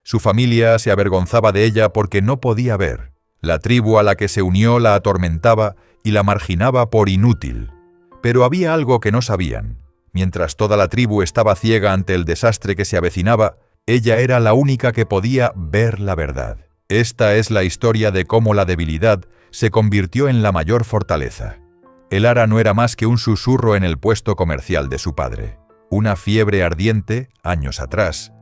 Su familia se avergonzaba de ella porque no podía ver. La tribu a la que se unió la atormentaba y la marginaba por inútil. Pero había algo que no sabían. Mientras toda la tribu estaba ciega ante el desastre que se avecinaba, ella era la única que podía ver la verdad. Esta es la historia de cómo la debilidad se convirtió en la mayor fortaleza. El ara no era más que un susurro en el puesto comercial de su padre. Una fiebre ardiente, años atrás,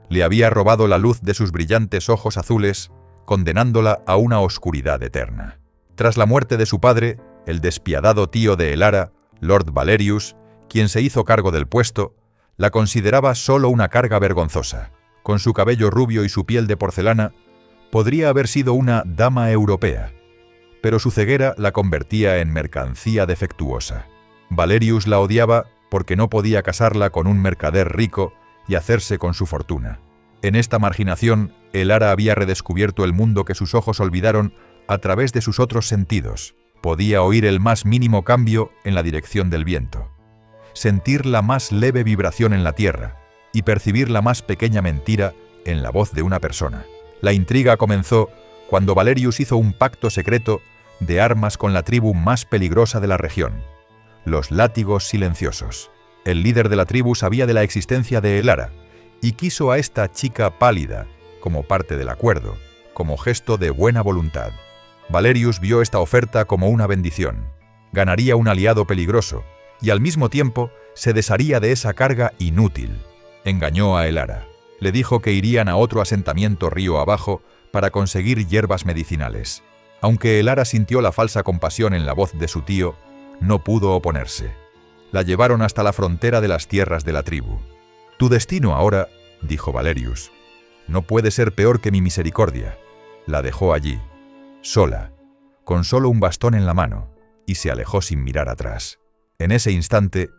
le había robado la luz de sus brillantes ojos azules, condenándola a una oscuridad eterna. Tras la muerte de su padre, el despiadado tío de Elara, Lord Valerius, quien se hizo cargo del puesto, la consideraba solo una carga vergonzosa. Con su cabello rubio y su piel de porcelana, podría haber sido una dama europea, pero su ceguera la convertía en mercancía defectuosa. Valerius la odiaba porque no podía casarla con un mercader rico y hacerse con su fortuna. En esta marginación, Elara había redescubierto el mundo que sus ojos olvidaron a través de sus otros sentidos. Podía oír el más mínimo cambio en la dirección del viento, sentir la más leve vibración en la tierra y percibir la más pequeña mentira en la voz de una persona. La intriga comenzó cuando Valerius hizo un pacto secreto de armas con la tribu más peligrosa de la región, los látigos silenciosos. El líder de la tribu sabía de la existencia de Elara y quiso a esta chica pálida como parte del acuerdo, como gesto de buena voluntad. Valerius vio esta oferta como una bendición. Ganaría un aliado peligroso y al mismo tiempo se desharía de esa carga inútil. Engañó a Elara. Le dijo que irían a otro asentamiento río abajo para conseguir hierbas medicinales. Aunque Elara sintió la falsa compasión en la voz de su tío, no pudo oponerse. La llevaron hasta la frontera de las tierras de la tribu. «Tu destino ahora», dijo Valerius, «no puede ser peor que mi misericordia». La dejó allí, sola, con solo un bastón en la mano, y se alejó sin mirar atrás. En ese instante,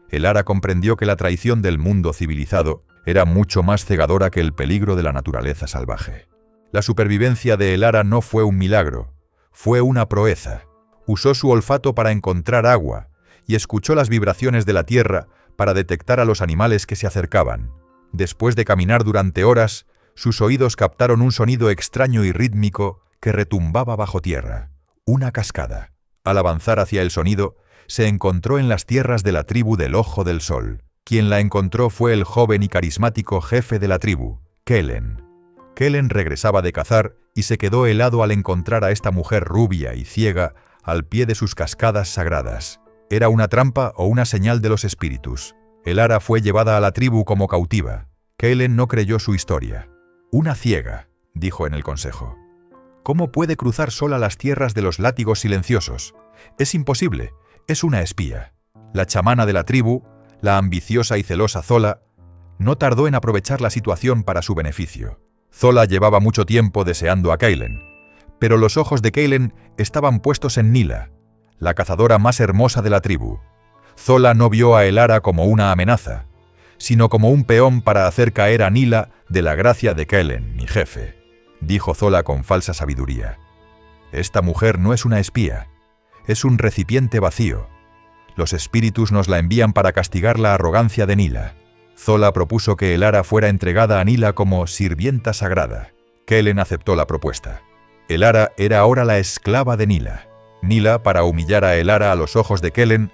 Elara comprendió que la traición del mundo civilizado era mucho más cegadora que el peligro de la naturaleza salvaje. La supervivencia de Elara no fue un milagro, fue una proeza. Usó su olfato para encontrar agua y escuchó las vibraciones de la tierra para detectar a los animales que se acercaban. Después de caminar durante horas, sus oídos captaron un sonido extraño y rítmico que retumbaba bajo tierra, una cascada. Al avanzar hacia el sonido, se encontró en las tierras de la tribu del Ojo del Sol. Quien la encontró fue el joven y carismático jefe de la tribu, Kellen. Kellen regresaba de cazar y se quedó helado al encontrar a esta mujer rubia y ciega al pie de sus cascadas sagradas. ¿Era una trampa o una señal de los espíritus? Elara fue llevada a la tribu como cautiva. Kellen no creyó su historia. «Una ciega», dijo en el consejo. «¿Cómo puede cruzar sola las tierras de los látigos silenciosos? Es imposible, es una espía». La chamana de la tribu, la ambiciosa y celosa Zola, no tardó en aprovechar la situación para su beneficio. Zola llevaba mucho tiempo deseando a Kellen, pero los ojos de Kellen estaban puestos en Nila, la cazadora más hermosa de la tribu. Zola no vio a Elara como una amenaza, sino como un peón para hacer caer a Nila de la gracia de Kellen, mi jefe, dijo Zola con falsa sabiduría. «Esta mujer no es una espía, es un recipiente vacío. Los espíritus nos la envían para castigar la arrogancia de Nila». Zola propuso que Elara fuera entregada a Nila como sirvienta sagrada. Kellen aceptó la propuesta. Elara era ahora la esclava de Nila. Nila, para humillar a Elara a los ojos de Kellen,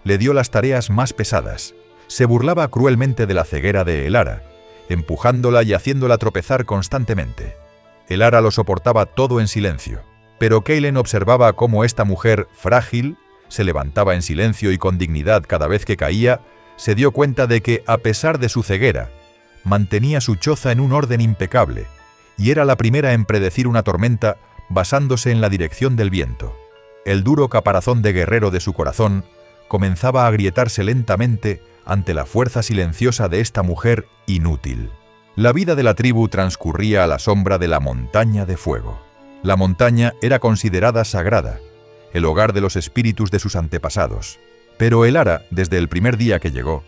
le dio las tareas más pesadas. Se burlaba cruelmente de la ceguera de Elara, empujándola y haciéndola tropezar constantemente. Elara lo soportaba todo en silencio, pero Kellen observaba cómo esta mujer frágil se levantaba en silencio y con dignidad cada vez que caía. Se dio cuenta de que, a pesar de su ceguera, mantenía su choza en un orden impecable, y era la primera en predecir una tormenta basándose en la dirección del viento. El duro caparazón de guerrero de su corazón comenzaba a agrietarse lentamente ante la fuerza silenciosa de esta mujer inútil. La vida de la tribu transcurría a la sombra de la montaña de fuego. La montaña era considerada sagrada, el hogar de los espíritus de sus antepasados. Pero Elara, desde el primer día que llegó,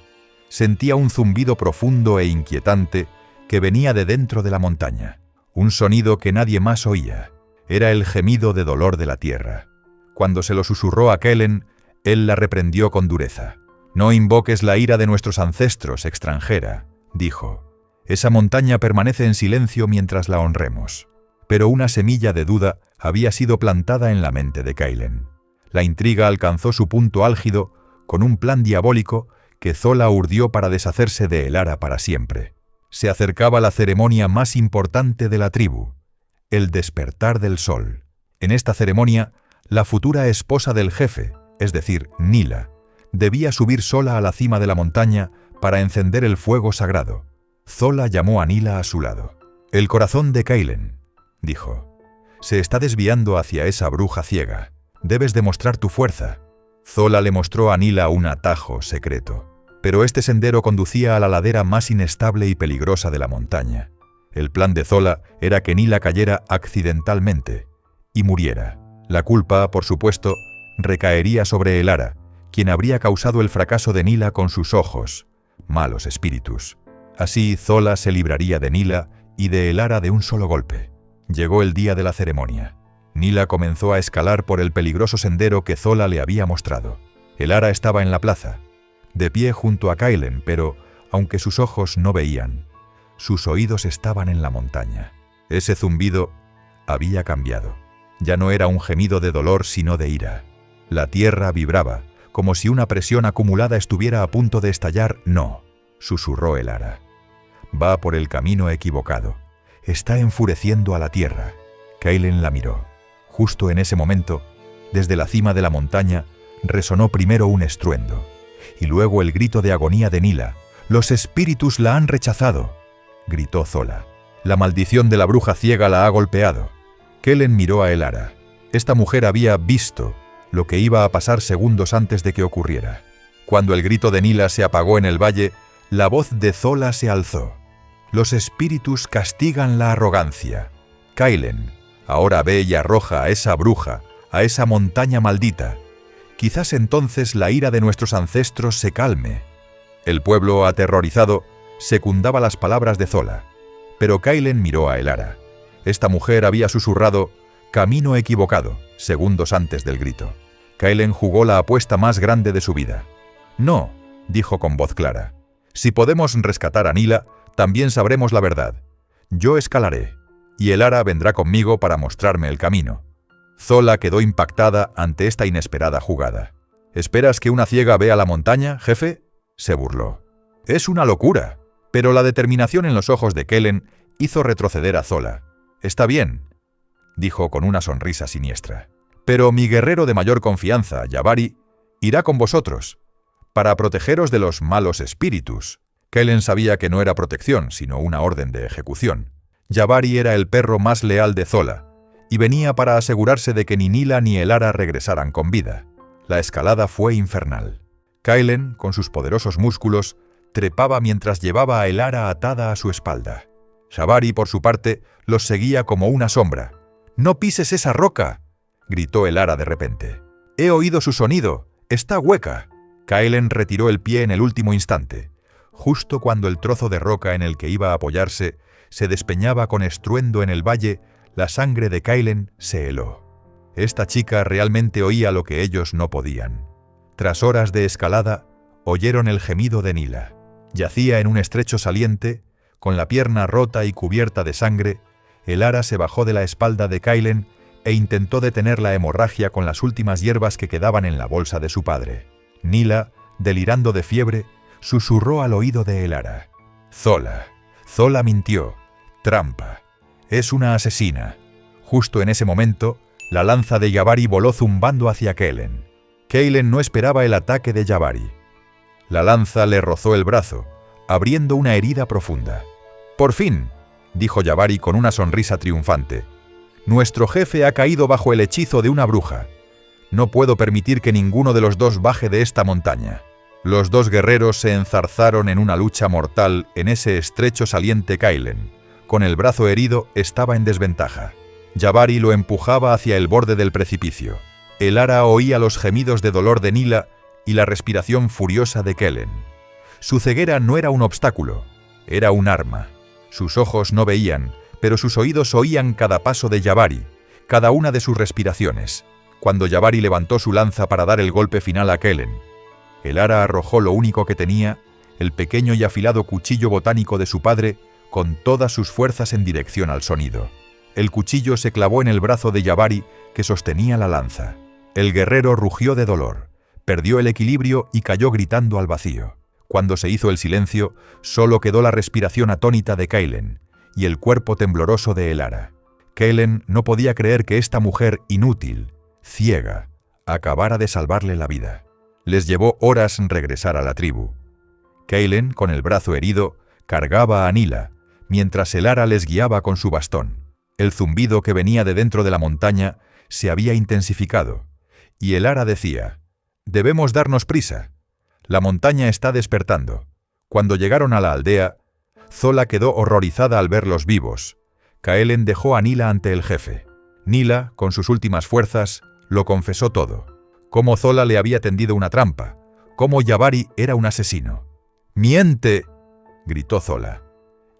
sentía un zumbido profundo e inquietante que venía de dentro de la montaña. Un sonido que nadie más oía. Era el gemido de dolor de la tierra. Cuando se lo susurró a Kellen, él la reprendió con dureza. «No invoques la ira de nuestros ancestros, extranjera», dijo. Esa montaña permanece en silencio mientras la honremos. Pero una semilla de duda había sido plantada en la mente de Kailen. La intriga alcanzó su punto álgido con un plan diabólico que Zola urdió para deshacerse de Elara para siempre. Se acercaba la ceremonia más importante de la tribu, el despertar del sol. En esta ceremonia, la futura esposa del jefe, es decir, Nila, debía subir sola a la cima de la montaña para encender el fuego sagrado. Zola llamó a Nila a su lado. «El corazón de Kailen», dijo, «se está desviando hacia esa bruja ciega. Debes demostrar tu fuerza». Zola le mostró a Nila un atajo secreto. Pero este sendero conducía a la ladera más inestable y peligrosa de la montaña. El plan de Zola era que Nila cayera accidentalmente y muriera. La culpa, por supuesto, recaería sobre Elara, quien habría causado el fracaso de Nila con sus ojos, malos espíritus. Así Zola se libraría de Nila y de Elara de un solo golpe. Llegó el día de la ceremonia. Nila comenzó a escalar por el peligroso sendero que Zola le había mostrado. Elara estaba en la plaza, de pie junto a Kailen, pero, aunque sus ojos no veían, sus oídos estaban en la montaña. Ese zumbido había cambiado. Ya no era un gemido de dolor, sino de ira. La tierra vibraba, como si una presión acumulada estuviera a punto de estallar. «No», susurró Elara. «Va por el camino equivocado. Está enfureciendo a la tierra». Kailen la miró. Justo en ese momento, desde la cima de la montaña, resonó primero un estruendo, y luego el grito de agonía de Nila. «Los espíritus la han rechazado», gritó Zola. «La maldición de la bruja ciega la ha golpeado». Kailen miró a Elara. Esta mujer había visto lo que iba a pasar segundos antes de que ocurriera. Cuando el grito de Nila se apagó en el valle, la voz de Zola se alzó. «Los espíritus castigan la arrogancia. Kailen, ahora ve y arroja a esa bruja, a esa montaña maldita. Quizás entonces la ira de nuestros ancestros se calme». El pueblo, aterrorizado, secundaba las palabras de Zola. Pero Kailen miró a Elara. Esta mujer había susurrado «camino equivocado» segundos antes del grito. Kailen jugó la apuesta más grande de su vida. «No», dijo con voz clara. «Si podemos rescatar a Nila, también sabremos la verdad. Yo escalaré, y Elara vendrá conmigo para mostrarme el camino». Zola quedó impactada ante esta inesperada jugada. «¿Esperas que una ciega vea la montaña, jefe?», se burló. «Es una locura». Pero la determinación en los ojos de Kailen hizo retroceder a Zola. «Está bien», dijo con una sonrisa siniestra. «Pero mi guerrero de mayor confianza, Jabari, irá con vosotros, para protegeros de los malos espíritus». Kailen sabía que no era protección, sino una orden de ejecución. Jabari era el perro más leal de Zola, y venía para asegurarse de que ni Nila ni Elara regresaran con vida. La escalada fue infernal. Kailen, con sus poderosos músculos, trepaba mientras llevaba a Elara atada a su espalda. Jabari, por su parte, los seguía como una sombra. «¡No pises esa roca!», gritó Elara de repente. «He oído su sonido. Está hueca». Kailen retiró el pie en el último instante, justo cuando el trozo de roca en el que iba a apoyarse se despeñaba con estruendo en el valle. La sangre de Kailen se heló. Esta chica realmente oía lo que ellos no podían. Tras horas de escalada, oyeron el gemido de Nila. Yacía en un estrecho saliente, con la pierna rota y cubierta de sangre. Elara se bajó de la espalda de Kailen e intentó detener la hemorragia con las últimas hierbas que quedaban en la bolsa de su padre. Nila, delirando de fiebre, susurró al oído de Elara. «Zola mintió. Trampa. Es una asesina». Justo en ese momento, la lanza de Jabari voló zumbando hacia Kailen. Kailen no esperaba el ataque de Jabari. La lanza le rozó el brazo, abriendo una herida profunda. «Por fin», dijo Jabari con una sonrisa triunfante. «Nuestro jefe ha caído bajo el hechizo de una bruja. No puedo permitir que ninguno de los dos baje de esta montaña». Los dos guerreros se enzarzaron en una lucha mortal en ese estrecho saliente. Kailen, con el brazo herido, estaba en desventaja. Jabari lo empujaba hacia el borde del precipicio. Elara oía los gemidos de dolor de Nila y la respiración furiosa de Kailen. Su ceguera no era un obstáculo, era un arma. Sus ojos no veían, pero sus oídos oían cada paso de Jabari, cada una de sus respiraciones. Cuando Jabari levantó su lanza para dar el golpe final a Kailen, Elara arrojó lo único que tenía, el pequeño y afilado cuchillo botánico de su padre, con todas sus fuerzas en dirección al sonido. El cuchillo se clavó en el brazo de Jabari, que sostenía la lanza. El guerrero rugió de dolor, perdió el equilibrio y cayó gritando al vacío. Cuando se hizo el silencio, solo quedó la respiración atónita de Kaylen y el cuerpo tembloroso de Elara. Kaylen no podía creer que esta mujer inútil, ciega, acabara de salvarle la vida. Les llevó horas regresar a la tribu. Kaylen, con el brazo herido, cargaba a Nila, mientras Elara les guiaba con su bastón. El zumbido que venía de dentro de la montaña se había intensificado, y Elara decía: «Debemos darnos prisa. La montaña está despertando». Cuando llegaron a la aldea, Zola quedó horrorizada al verlos vivos. Kaelen dejó a Nila ante el jefe. Nila, con sus últimas fuerzas, lo confesó todo. Cómo Zola le había tendido una trampa, cómo Jabari era un asesino. «¡Miente!», gritó Zola.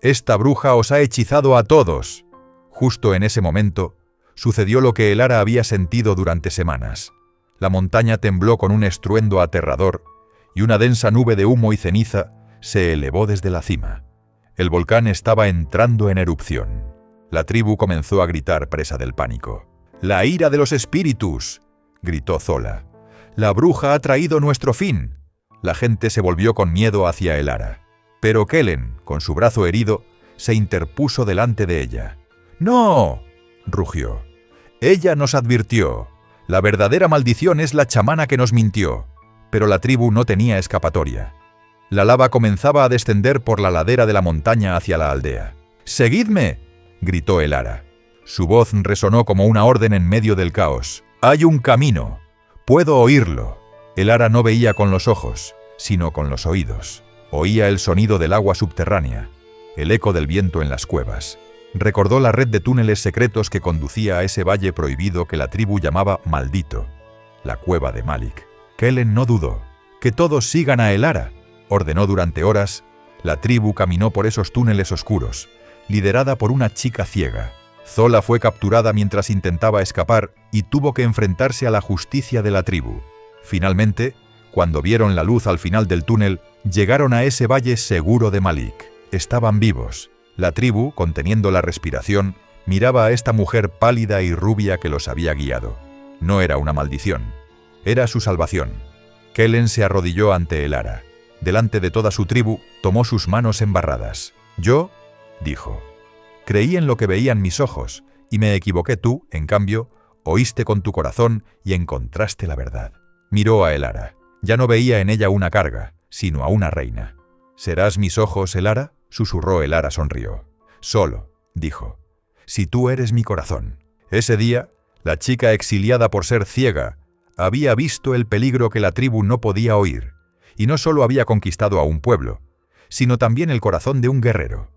«Esta bruja os ha hechizado a todos». Justo en ese momento, sucedió lo que Elara había sentido durante semanas. La montaña tembló con un estruendo aterrador, y una densa nube de humo y ceniza se elevó desde la cima. El volcán estaba entrando en erupción. La tribu comenzó a gritar, presa del pánico. «¡La ira de los espíritus!», gritó Zola. «La bruja ha traído nuestro fin». La gente se volvió con miedo hacia Elara. Pero Kellen, con su brazo herido, se interpuso delante de ella. «¡No!», rugió. «Ella nos advirtió. La verdadera maldición es la chamana que nos mintió». Pero la tribu no tenía escapatoria. La lava comenzaba a descender por la ladera de la montaña hacia la aldea. «¡Seguidme!», gritó Elara. Su voz resonó como una orden en medio del caos. «Hay un camino. Puedo oírlo». Elara no veía con los ojos, sino con los oídos. Oía el sonido del agua subterránea, el eco del viento en las cuevas. Recordó la red de túneles secretos que conducía a ese valle prohibido que la tribu llamaba Maldito, la cueva de Malik. Kellen no dudó. «Que todos sigan a Elara», ordenó. Durante horas, la tribu caminó por esos túneles oscuros, liderada por una chica ciega. Zola fue capturada mientras intentaba escapar y tuvo que enfrentarse a la justicia de la tribu. Finalmente, cuando vieron la luz al final del túnel, llegaron a ese valle seguro de Malik. Estaban vivos. La tribu, conteniendo la respiración, miraba a esta mujer pálida y rubia que los había guiado. No era una maldición. Era su salvación. Kellen se arrodilló ante Elara. Delante de toda su tribu, tomó sus manos embarradas. «Yo», dijo, «creí en lo que veían mis ojos, y me equivoqué. Tú, en cambio, oíste con tu corazón y encontraste la verdad». Miró a Elara. Ya no veía en ella una carga, sino a una reina. «¿Serás mis ojos, Elara?», susurró. Elara sonrió. «Solo», dijo, «si tú eres mi corazón». Ese día, la chica, exiliada por ser ciega, había visto el peligro que la tribu no podía oír, y no solo había conquistado a un pueblo, sino también el corazón de un guerrero.